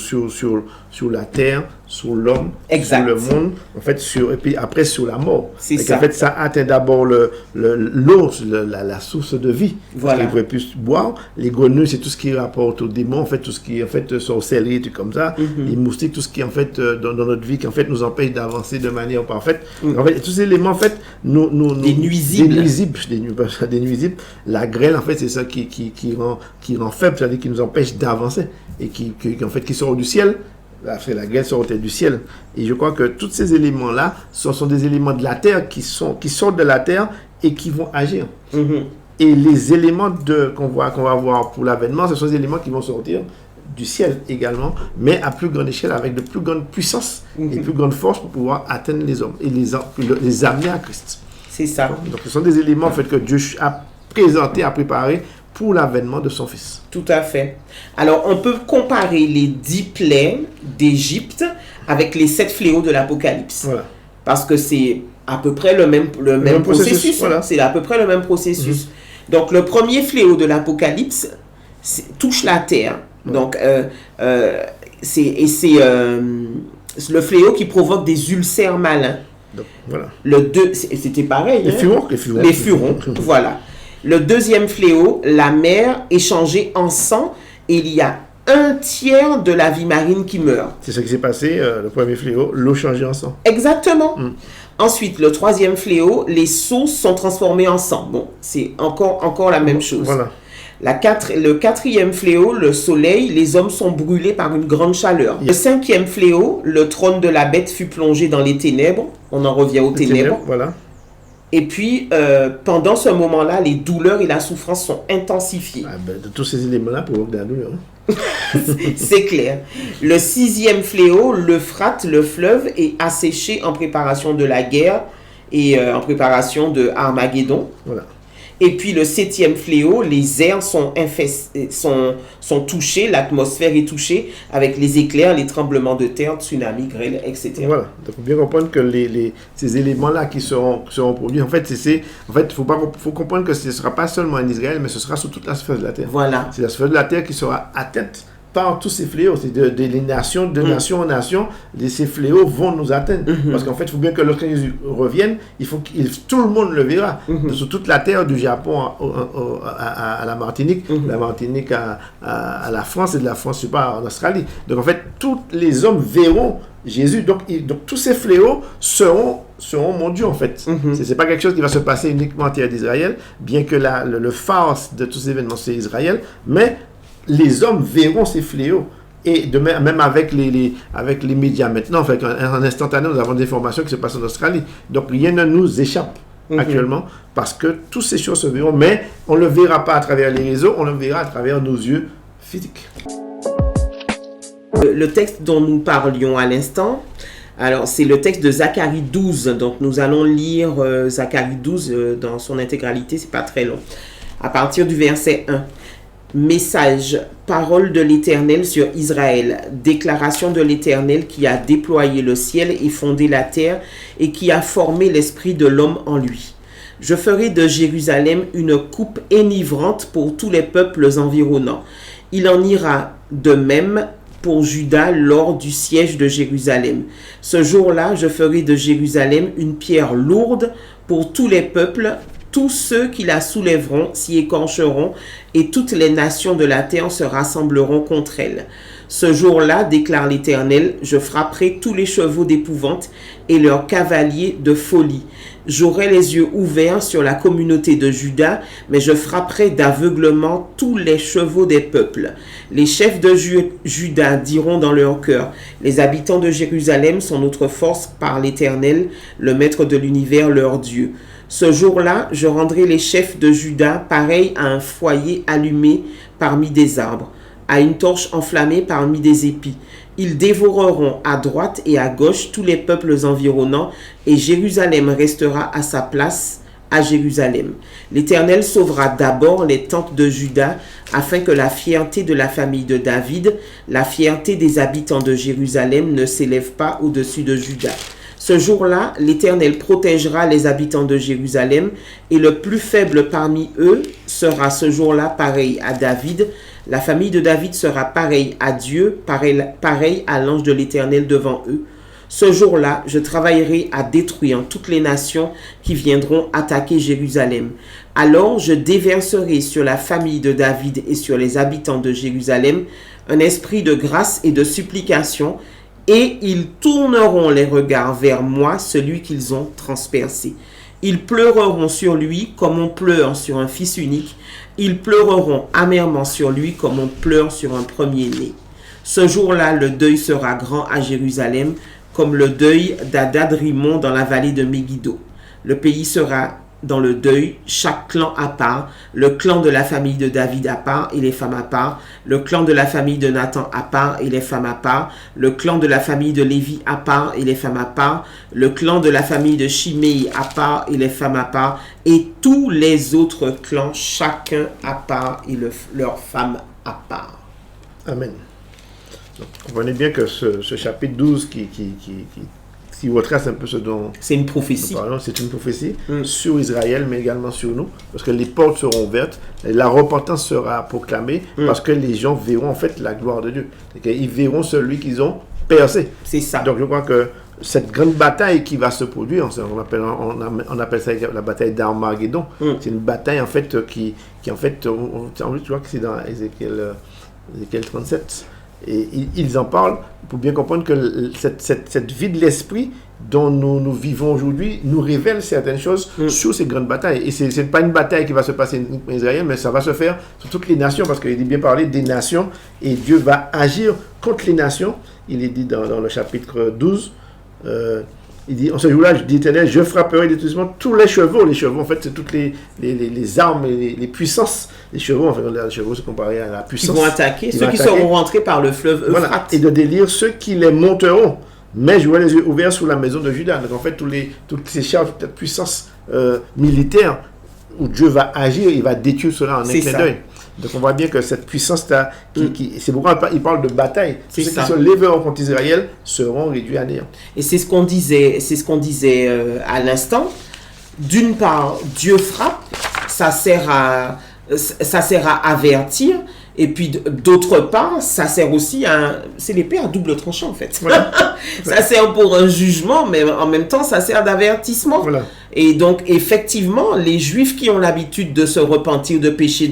[SPEAKER 7] la terre, sur l'homme, sur le monde, en fait, et puis après, sur la mort.
[SPEAKER 6] C'est ça.
[SPEAKER 7] En fait, ça atteint d'abord l'eau, la source de vie.
[SPEAKER 6] Voilà.
[SPEAKER 7] Parce qu'ils ne pouvaient plus boire. Les grenouilles, c'est tout ce qui rapporte aux démons, en fait, tout ce qui, en fait, sorcellerie, tout comme ça. Les moustiques, tout ce qui, en fait, dans notre vie, qui, en fait, nous empêche d'avancer de manière parfaite. En fait, tous ces éléments, en fait, des nuisibles. La grêle, en fait, c'est ça qui rend faible, c'est-à-dire qui nous empêche d'avancer et qui sort du ciel. Après, la grêle sort du ciel. Et je crois que tous ces éléments-là sont des éléments de la terre qui sortent de la terre et qui vont agir. Et les éléments qu'on va voir pour l'avènement, ce sont des éléments qui vont sortir du ciel également, mais à plus grande échelle, avec de plus grandes puissances et plus grandes forces pour pouvoir atteindre les hommes et les amener à Christ.
[SPEAKER 6] C'est ça.
[SPEAKER 7] Donc, ce sont des éléments en fait, que Dieu a présentés, a préparés pour l'avènement de son Fils.
[SPEAKER 6] Tout à fait. Alors, on peut comparer les 10 plaies d'Égypte avec les 7 fléaux de l'Apocalypse.
[SPEAKER 7] Voilà.
[SPEAKER 6] Parce que c'est à peu près le même processus.
[SPEAKER 7] Voilà.
[SPEAKER 6] C'est à peu près le même processus. Donc, le premier fléau de l'Apocalypse touche la terre. Donc, c'est le fléau qui provoque des ulcères malins.
[SPEAKER 7] Donc, voilà.
[SPEAKER 6] C'était pareil.
[SPEAKER 7] Les furoncles.
[SPEAKER 6] Voilà. Le deuxième fléau, la mer est changée en sang et il y a 1/3 de la vie marine qui meurt.
[SPEAKER 7] C'est ce qui s'est passé, le premier fléau, l'eau changée en sang.
[SPEAKER 6] Exactement. Ensuite, le troisième fléau, les seaux sont transformés en sang. Bon, c'est encore la même chose.
[SPEAKER 7] Voilà.
[SPEAKER 6] Le quatrième fléau, le soleil, les hommes sont brûlés par une grande chaleur. Le cinquième fléau, le trône de la bête fut plongé dans les ténèbres. On en revient aux ténèbres.
[SPEAKER 7] Voilà.
[SPEAKER 6] Et puis, pendant ce moment-là, les douleurs et la souffrance sont intensifiées.
[SPEAKER 7] De tous ces éléments-là provoquent de la douleur.
[SPEAKER 6] C'est clair. Le sixième fléau, l'Euphrate, le fleuve, est asséché en préparation de la guerre et en préparation de Armageddon. Voilà. Et puis le septième fléau, les airs sont touchés, l'atmosphère est touchée avec les éclairs, les tremblements de terre, tsunamis, grêle, etc.
[SPEAKER 7] Voilà. Donc il faut bien comprendre que ces éléments-là qui seront produits, en fait, faut comprendre que ce ne sera pas seulement en Israël, mais ce sera sur toute la sphère de la terre.
[SPEAKER 6] Voilà.
[SPEAKER 7] C'est la sphère de la terre qui sera atteinte par tous ces fléaux. C'est de nation en nation, ces fléaux vont nous atteindre. Parce qu'en fait, il faut bien que lorsque Jésus revienne, tout le monde le verra. Sur toute la terre, du Japon à la Martinique, la Martinique à la France et de la France, je sais pas, en Australie. Donc en fait, tous les hommes verront Jésus. Donc tous ces fléaux seront mondiaux en fait. C'est pas quelque chose qui va se passer uniquement en terre d'Israël, bien que le phare de tous ces événements c'est Israël, mais les hommes verront ces fléaux. Et même avec les médias maintenant, en fait, en instantané, nous avons des informations qui se passent en Australie. Donc rien ne nous échappe actuellement, parce que toutes ces choses se verront, mais on ne le verra pas à travers les réseaux, on le verra à travers nos yeux physiques.
[SPEAKER 6] Le texte dont nous parlions à l'instant, alors c'est le texte de Zacharie 12, donc nous allons lire Zacharie 12 dans son intégralité, c'est pas très long, à partir du verset 1. Message, parole de l'Éternel sur Israël, déclaration de l'Éternel qui a déployé le ciel et fondé la terre et qui a formé l'esprit de l'homme en lui. Je ferai de Jérusalem une coupe enivrante pour tous les peuples environnants. Il en ira de même pour Juda lors du siège de Jérusalem. Ce jour-là, je ferai de Jérusalem une pierre lourde pour tous les peuples. Tous ceux qui la soulèveront s'y écorcheront et toutes les nations de la terre se rassembleront contre elle. Ce jour-là, déclare l'Éternel, je frapperai tous les chevaux d'épouvante et leurs cavaliers de folie. J'aurai les yeux ouverts sur la communauté de Juda, mais je frapperai d'aveuglement tous les chevaux des peuples. Les chefs de Juda diront dans leur cœur, les habitants de Jérusalem sont notre force par l'Éternel, le maître de l'univers, leur Dieu. Ce jour-là, je rendrai les chefs de Juda pareils à un foyer allumé parmi des arbres, à une torche enflammée parmi des épis. Ils dévoreront à droite et à gauche tous les peuples environnants, et Jérusalem restera à sa place à Jérusalem. L'Éternel sauvera d'abord les tentes de Juda, afin que la fierté de la famille de David, la fierté des habitants de Jérusalem ne s'élève pas au-dessus de Juda. Ce jour-là, l'Éternel protégera les habitants de Jérusalem, et le plus faible parmi eux sera ce jour-là pareil à David. La famille de David sera pareille à Dieu, pareil à l'ange de l'Éternel devant eux. Ce jour-là, je travaillerai à détruire toutes les nations qui viendront attaquer Jérusalem. Alors je déverserai sur la famille de David et sur les habitants de Jérusalem un esprit de grâce et de supplication, et ils tourneront les regards vers moi, celui qu'ils ont transpercé. Ils pleureront sur lui comme on pleure sur un fils unique. Ils pleureront amèrement sur lui comme on pleure sur un premier-né. Ce jour-là, le deuil sera grand à Jérusalem, comme le deuil d'Adad-Rimon dans la vallée de Megiddo. Le pays sera dans le deuil, chaque clan à part, le clan de la famille de David à part et les femmes à part, le clan de la famille de Nathan à part et les femmes à part, le clan de la famille de Lévi à part et les femmes à part, le clan de la famille de Shimei à part et les femmes à part, et tous les autres clans, chacun à part et leurs femmes à part.
[SPEAKER 7] Amen. Donc, comprenez bien que ce chapitre 12 qui retrace un peu ce dont
[SPEAKER 6] c'est une prophétie.
[SPEAKER 7] Nous parlons, c'est une prophétie sur Israël, mais également sur nous, parce que les portes seront ouvertes, et la repentance sera proclamée, parce que les gens verront en fait la gloire de Dieu. Ils verront celui qu'ils ont percé.
[SPEAKER 6] C'est ça.
[SPEAKER 7] Donc je crois que cette grande bataille qui va se produire, on appelle ça la bataille d'Armageddon. C'est une bataille en fait qui en fait, tu vois que c'est dans Ézéchiel 37. Et ils en parlent pour bien comprendre que cette vie de l'esprit dont nous vivons aujourd'hui nous révèle certaines choses sur ces grandes batailles. Et ce n'est pas une bataille qui va se passer en Israël, mais ça va se faire sur toutes les nations, parce qu'il est bien parlé des nations, et Dieu va agir contre les nations. Il est dit dans le chapitre 12, il dit, en ce jour-là, je dis Éternel, je frapperai détruisement tous les chevaux. Les chevaux, en fait, c'est toutes les armes et les puissances. Les chevaux, en fait, les chevaux, c'est comparé à la puissance.
[SPEAKER 6] Ils vont attaquer ceux qui seront rentrés par le fleuve Euphrate.
[SPEAKER 7] Voilà. Et de délire ceux qui les monteront. Mais j'aurai les yeux ouverts sur la maison de Juda. Donc, en fait, toutes ces charges, toute cette puissance militaire où Dieu va agir, il va détruire cela en un clin d'œil. Donc on voit bien que cette puissance-là, c'est pourquoi il parle de bataille. Ceux qui se lèveront contre Israël seront réduits à néant.
[SPEAKER 6] Et c'est ce qu'on disait, à l'instant. D'une part, Dieu frappe, ça sert à avertir. Et puis d'autre part, ça sert aussi c'est l'épée à double tranchant en fait. Voilà. Ça sert pour un jugement, mais en même temps, ça sert d'avertissement. Voilà. Et donc, effectivement, les Juifs qui ont l'habitude de se repentir de péché,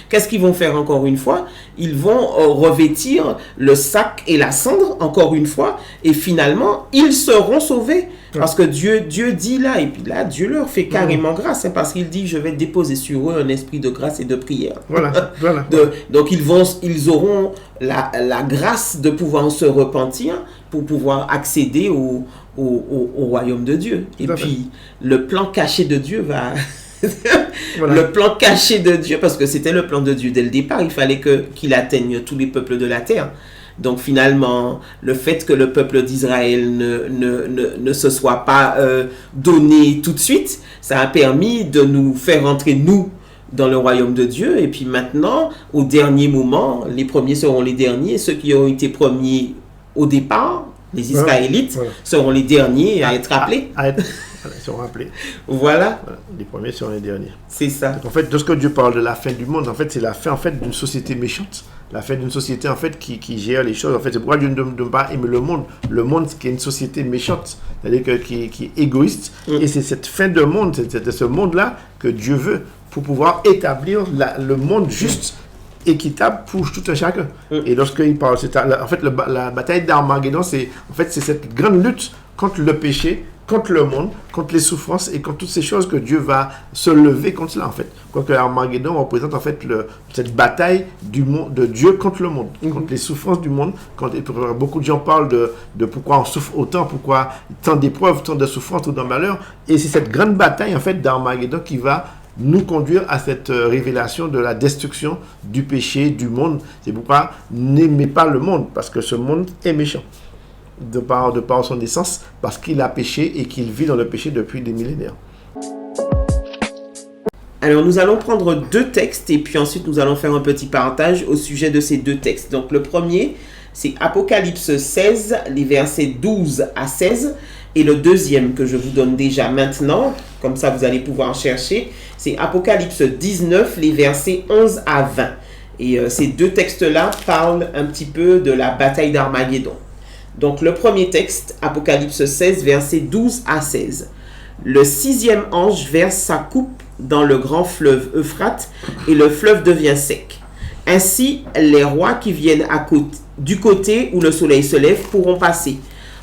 [SPEAKER 6] qu'est-ce qu'ils vont faire encore une fois? Ils vont revêtir le sac et la cendre encore une fois, et finalement, ils seront sauvés. Parce que Dieu dit là, et puis là, Dieu leur fait carrément grâce, parce qu'il dit, je vais déposer sur eux un esprit de grâce et de prière. Voilà. Donc, ils auront la grâce de pouvoir se repentir pour pouvoir accéder au royaume de Dieu. Et puis, le plan caché de Dieu va... Le plan caché de Dieu, parce que c'était le plan de Dieu dès le départ, il fallait qu'il atteigne tous les peuples de la terre. Donc finalement, le fait que le peuple d'Israël ne se soit pas donné tout de suite, ça a permis de nous faire entrer, nous, dans le royaume de Dieu. Et puis maintenant, au dernier moment, les premiers seront les derniers. Ceux qui ont été premiers au départ, les Israélites, seront les derniers à être appelés.
[SPEAKER 7] Ils seront appelés.
[SPEAKER 6] Voilà.
[SPEAKER 7] Les premiers seront les derniers.
[SPEAKER 6] C'est ça.
[SPEAKER 7] Donc, en fait, lorsque Dieu parle de la fin du monde, en fait, c'est la fin en fait d'une société méchante, la fin d'une société en fait qui gère les choses. En fait, c'est pourquoi Dieu ne doit pas aimer le monde. Le monde, qui est une société méchante, c'est-à-dire qui est égoïste. Et c'est cette fin de monde, c'est de ce monde-là que Dieu veut pour pouvoir établir le monde juste équitable pour tout un chacun. Et lorsqu'il parle, en fait, la bataille d'Armageddon, c'est cette grande lutte contre le péché, contre le monde, contre les souffrances et contre toutes ces choses que Dieu va se lever contre cela, en fait. Quoique Armageddon représente, en fait, cette bataille de Dieu contre le monde, contre les souffrances du monde. Beaucoup de gens parlent de pourquoi on souffre autant, pourquoi tant d'épreuves, tant de souffrances, tant de malheurs. Et c'est cette grande bataille, en fait, d'Armageddon qui va nous conduire à cette révélation de la destruction du péché, du monde. C'est pourquoi n'aimez pas le monde, parce que ce monde est méchant. De par son essence, parce qu'il a péché et qu'il vit dans le péché depuis des millénaires.
[SPEAKER 6] Alors nous allons prendre 2 textes et puis ensuite nous allons faire un petit partage au sujet de ces 2 textes. Donc le premier, c'est Apocalypse 16, les versets 12 à 16. Et le deuxième que je vous donne déjà maintenant, comme ça vous allez pouvoir chercher, c'est Apocalypse 19, les versets 11 à 20. Et ces 2 textes-là parlent un petit peu de la bataille d'Armageddon. Donc le premier texte, Apocalypse 16, versets 12 à 16. Le 6e ange verse sa coupe dans le grand fleuve Euphrate et le fleuve devient sec. Ainsi, les rois qui viennent du côté où le soleil se lève pourront passer.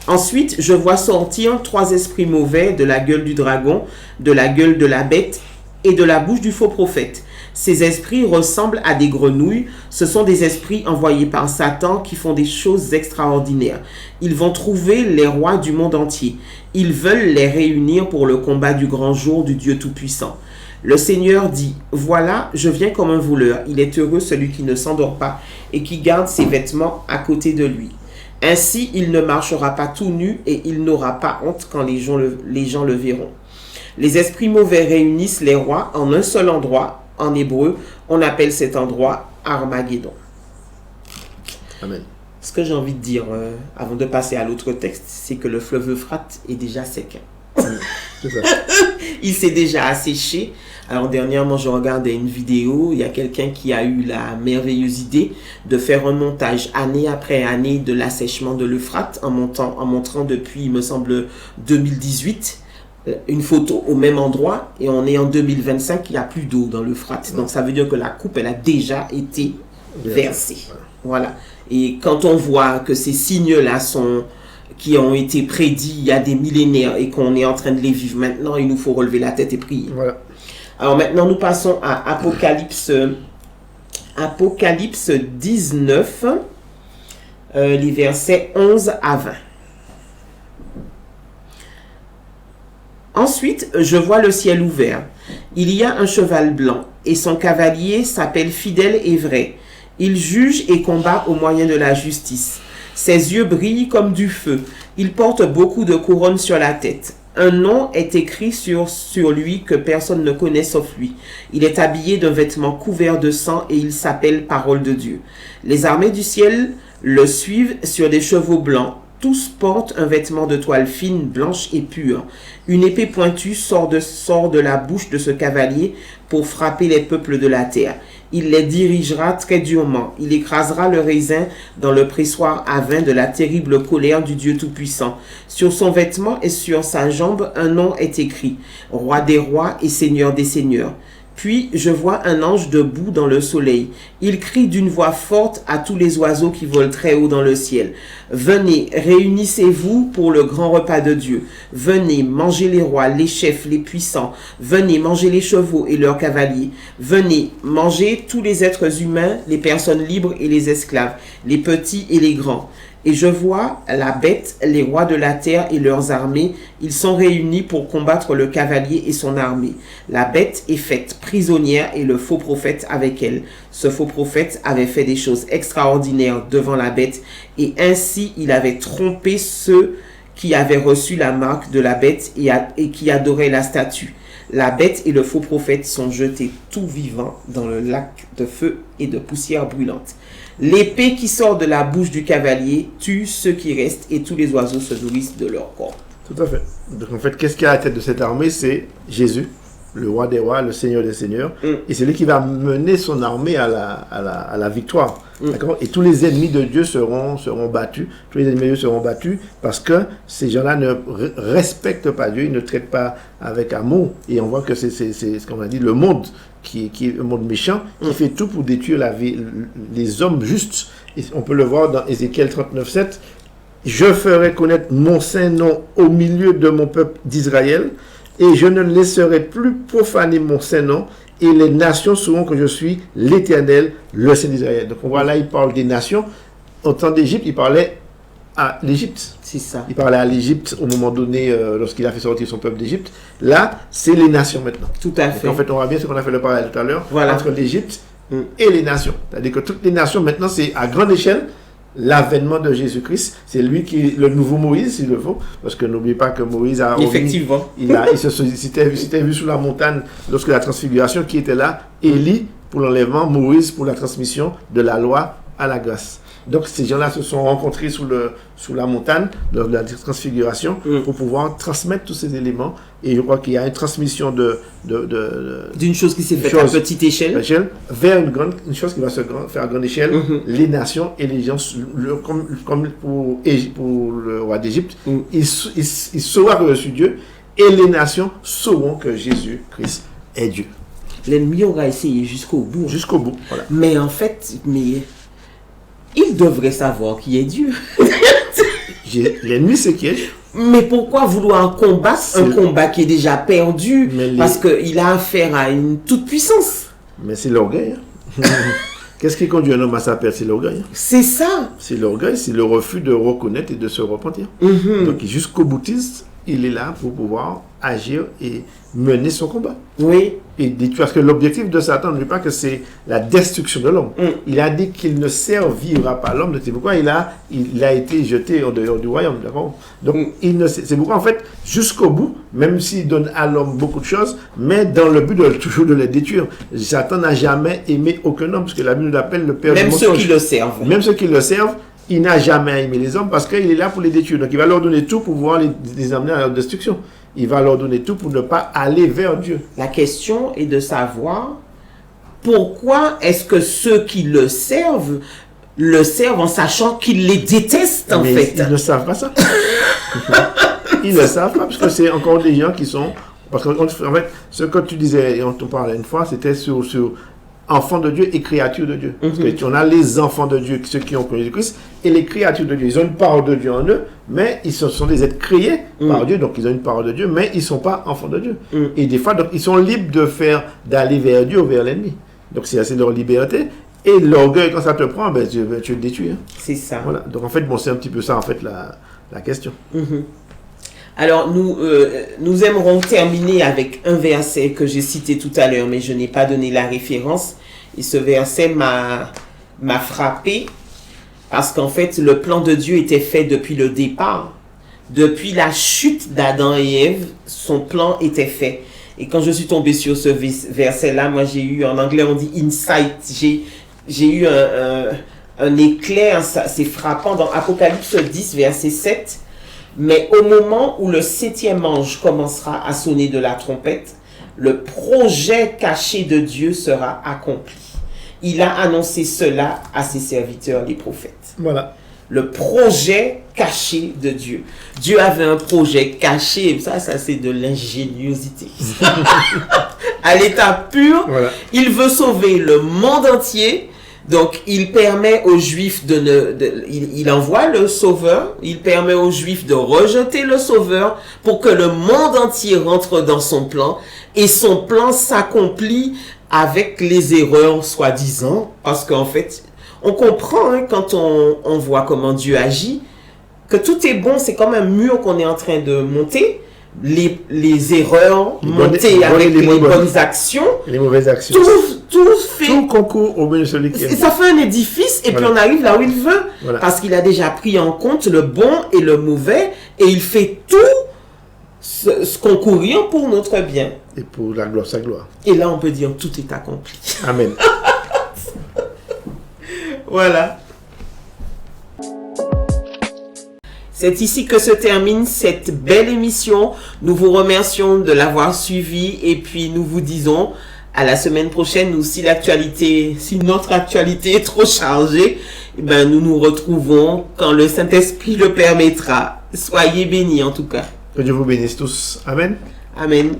[SPEAKER 6] Ensuite, je vois sortir 3 esprits mauvais de la gueule du dragon, de la gueule de la bête et de la bouche du faux prophète. Ces esprits ressemblent à des grenouilles. Ce sont des esprits envoyés par Satan qui font des choses extraordinaires. Ils vont trouver les rois du monde entier. Ils veulent les réunir pour le combat du grand jour du Dieu Tout-Puissant. Le Seigneur dit, « Voilà, je viens comme un voleur. Il est heureux celui qui ne s'endort pas et qui garde ses vêtements à côté de lui. Ainsi, il ne marchera pas tout nu et il n'aura pas honte quand les gens le verront. » Les esprits mauvais réunissent les rois en un seul endroit. En hébreu, on appelle cet endroit Armageddon.
[SPEAKER 7] Amen.
[SPEAKER 6] Ce que j'ai envie de dire, avant de passer à l'autre texte, c'est que le fleuve Euphrate est déjà sec.
[SPEAKER 7] C'est ça.
[SPEAKER 6] Il s'est déjà asséché. Alors dernièrement, je regardais une vidéo, il y a quelqu'un qui a eu la merveilleuse idée de faire un montage année après année de l'assèchement de l'Euphrate en montrant depuis, il me semble, 2018, une photo au même endroit, et on est en 2025, il n'y a plus d'eau dans l'Euphrate. Donc ça veut dire que la coupe, elle a déjà été versée. Voilà. Et quand on voit que ces signes-là qui ont été prédits il y a des millénaires et qu'on est en train de les vivre maintenant, il nous faut relever la tête et prier.
[SPEAKER 7] Voilà.
[SPEAKER 6] Alors maintenant, nous passons à Apocalypse 19, les versets 11 à 20. Ensuite, je vois le ciel ouvert. Il y a un cheval blanc, et son cavalier s'appelle Fidèle et Vrai. Il juge et combat au moyen de la justice. Ses yeux brillent comme du feu. Il porte beaucoup de couronnes sur la tête. Un nom est écrit sur lui que personne ne connaît sauf lui. Il est habillé d'un vêtement couvert de sang et il s'appelle Parole de Dieu. Les armées du ciel le suivent sur des chevaux blancs. Tous portent un vêtement de toile fine, blanche et pure. Une épée pointue sort de la bouche de ce cavalier pour frapper les peuples de la terre. Il les dirigera très durement. Il écrasera le raisin dans le pressoir à vin de la terrible colère du Dieu Tout-Puissant. Sur son vêtement et sur sa jambe, un nom est écrit, Roi des rois et Seigneur des seigneurs. Puis je vois un ange debout dans le soleil. Il crie d'une voix forte à tous les oiseaux qui volent très haut dans le ciel. Venez, réunissez-vous pour le grand repas de Dieu. Venez, mangez les rois, les chefs, les puissants. Venez, mangez les chevaux et leurs cavaliers. Venez, mangez tous les êtres humains, les personnes libres et les esclaves, les petits et les grands. Et je vois la bête, les rois de la terre et leurs armées. Ils sont réunis pour combattre le cavalier et son armée. La bête est faite prisonnière et le faux prophète avec elle. Ce faux prophète avait fait des choses extraordinaires devant la bête et ainsi il avait trompé ceux qui avaient reçu la marque de la bête et qui adoraient la statue. La bête et le faux prophète sont jetés tout vivants dans le lac de feu et de poussière brûlante. L'épée qui sort de la bouche du cavalier tue ceux qui restent et tous les oiseaux se nourrissent de leur corps.
[SPEAKER 7] Tout à fait. Donc en fait, qu'est-ce qui est à la tête de cette armée? C'est Jésus, le roi des rois, le Seigneur des seigneurs. Et c'est lui qui va mener son armée à la victoire. D'accord? Et tous les ennemis de Dieu seront battus. Tous les ennemis de Dieu seront battus parce que ces gens-là ne respectent pas Dieu, ils ne traitent pas avec amour. Et on voit que c'est ce qu'on a dit, le monde qui est un monde méchant, qui fait tout pour détruire les hommes justes. Et on peut le voir dans Ézéchiel 39:7. Je ferai connaître mon saint nom au milieu de mon peuple d'Israël, et je ne laisserai plus profaner mon saint nom, et les nations sauront que je suis l'Éternel, le Saint d'Israël. Donc on voit là, il parle des nations. Au temps d'Égypte, il parlait à l'Égypte.
[SPEAKER 6] C'est ça.
[SPEAKER 7] Il parlait à l'Égypte au moment donné, lorsqu'il a fait sortir son peuple d'Égypte. Là, c'est les nations maintenant.
[SPEAKER 6] Tout à fait.
[SPEAKER 7] Donc, en fait, on voit bien ce qu'on a fait le parallèle tout à l'heure,
[SPEAKER 6] Voilà.
[SPEAKER 7] entre l'Égypte et les nations. C'est-à-dire que toutes les nations, maintenant, c'est à grande échelle l'avènement de Jésus-Christ. C'est lui qui est le nouveau Moïse, s'il le faut. Parce que n'oubliez pas que Moïse a...
[SPEAKER 6] Effectivement.
[SPEAKER 7] Il s'était vu sous la montagne lorsque la transfiguration, qui était là, Élie pour l'enlèvement, Moïse pour la transmission de la loi à la grâce. Donc ces gens-là se sont rencontrés sous la montagne lors de la transfiguration pour pouvoir transmettre tous ces éléments. Et je crois qu'il y a une transmission
[SPEAKER 6] d'une chose qui s'est faite à petite échelle
[SPEAKER 7] vers une chose qui va se faire à grande échelle. Les nations et les gens, comme pour le roi d'Égypte, il saura que je suis Dieu, et les nations sauront que Jésus-Christ est Dieu.
[SPEAKER 6] L'ennemi aura essayé jusqu'au bout.
[SPEAKER 7] Jusqu'au bout, voilà.
[SPEAKER 6] Mais en fait, il devrait savoir qui est Dieu.
[SPEAKER 7] L'ennemi, c'est qui est.
[SPEAKER 6] Mais pourquoi vouloir combattre un combat qui est déjà perdu? Parce qu'il a affaire à une toute-puissance.
[SPEAKER 7] Mais c'est l'orgueil. Qu'est-ce qui conduit un homme à sa perte? C'est l'orgueil.
[SPEAKER 6] C'est ça.
[SPEAKER 7] C'est l'orgueil, c'est le refus de reconnaître et de se repentir. Donc jusqu'au boutiste, il est là pour pouvoir agir et mener son combat.
[SPEAKER 6] Oui.
[SPEAKER 7] Et parce que l'objectif de Satan, n'oublie pas que c'est la destruction de l'homme. Il a dit qu'il ne servira pas l'homme. C'est pourquoi il a été jeté en dehors du royaume. D'accord? Donc c'est pourquoi en fait, jusqu'au bout, même s'il donne à l'homme beaucoup de choses, mais dans le but toujours de les détruire. Satan n'a jamais aimé aucun homme, parce que la Bible nous appelle le père du mensonge.
[SPEAKER 6] Même ceux qui le servent.
[SPEAKER 7] Même ceux qui le servent. Il n'a jamais aimé les hommes parce qu'il est là pour les détruire. Donc il va leur donner tout pour pouvoir les amener à leur destruction. Il va leur donner tout pour ne pas aller vers Dieu.
[SPEAKER 6] La question est de savoir pourquoi est-ce que ceux qui le servent en sachant qu'ils les détestent en fait.
[SPEAKER 7] Ils ne savent pas ça. Ils ne savent pas parce que c'est encore des gens qui sont... Parce qu'en fait, ce que tu disais, et on t'en parlait une fois, c'était sur enfants de Dieu et créatures de Dieu. Parce que on a les enfants de Dieu, ceux qui ont connu Jésus-Christ, et les créatures de Dieu. Ils ont une parole de Dieu en eux, mais ils sont des êtres créés par Dieu, donc ils ont une parole de Dieu, mais ils ne sont pas enfants de Dieu. Et des fois, donc, ils sont libres d'aller vers Dieu ou vers l'ennemi. Donc c'est leur liberté. Et l'orgueil, quand ça te prend, ben, tu le détruis. Hein.
[SPEAKER 6] C'est ça.
[SPEAKER 7] Voilà. Donc en fait, c'est un petit peu ça, en fait, la question.
[SPEAKER 6] Alors, nous aimerons terminer avec un verset que j'ai cité tout à l'heure, mais je n'ai pas donné la référence. Et ce verset m'a frappé parce qu'en fait, le plan de Dieu était fait depuis le départ. Depuis la chute d'Adam et Ève, son plan était fait. Et quand je suis tombé sur ce verset-là, moi j'ai eu, en anglais on dit insight, j'ai eu un éclair, c'est frappant dans Apocalypse 10, verset 7. Mais au moment où le 7e ange commencera à sonner de la trompette, le projet caché de Dieu sera accompli. Il a annoncé cela à ses serviteurs, les prophètes.
[SPEAKER 7] Voilà.
[SPEAKER 6] Le projet caché de Dieu. Dieu avait un projet caché. Ça c'est de l'ingéniosité. À l'état pur, voilà. Il veut sauver le monde entier. Donc, il permet aux Juifs il envoie le Sauveur, il permet aux Juifs de rejeter le Sauveur pour que le monde entier rentre dans son plan, et son plan s'accomplit avec les erreurs soi-disant, parce qu'en fait, on comprend quand on voit comment Dieu agit, que tout est bon, c'est comme un mur qu'on est en train de monter, les erreurs montées avec les bonnes actions,
[SPEAKER 7] les mauvaises actions. Tout concourt au bien de celui qui aime.
[SPEAKER 6] Ça fait un édifice et puis on arrive là où il veut. Voilà. Parce qu'il a déjà pris en compte le bon et le mauvais et il fait tout ce concourir pour notre bien.
[SPEAKER 7] Et pour la gloire, sa gloire.
[SPEAKER 6] Et là on peut dire tout est accompli.
[SPEAKER 7] Amen.
[SPEAKER 6] Voilà. C'est ici que se termine cette belle émission. Nous vous remercions de l'avoir suivi et puis nous vous disons à la semaine prochaine, ou si notre actualité est trop chargée, nous nous retrouvons quand le Saint-Esprit le permettra. Soyez bénis en tout cas.
[SPEAKER 7] Que Dieu vous bénisse tous. Amen.
[SPEAKER 6] Amen.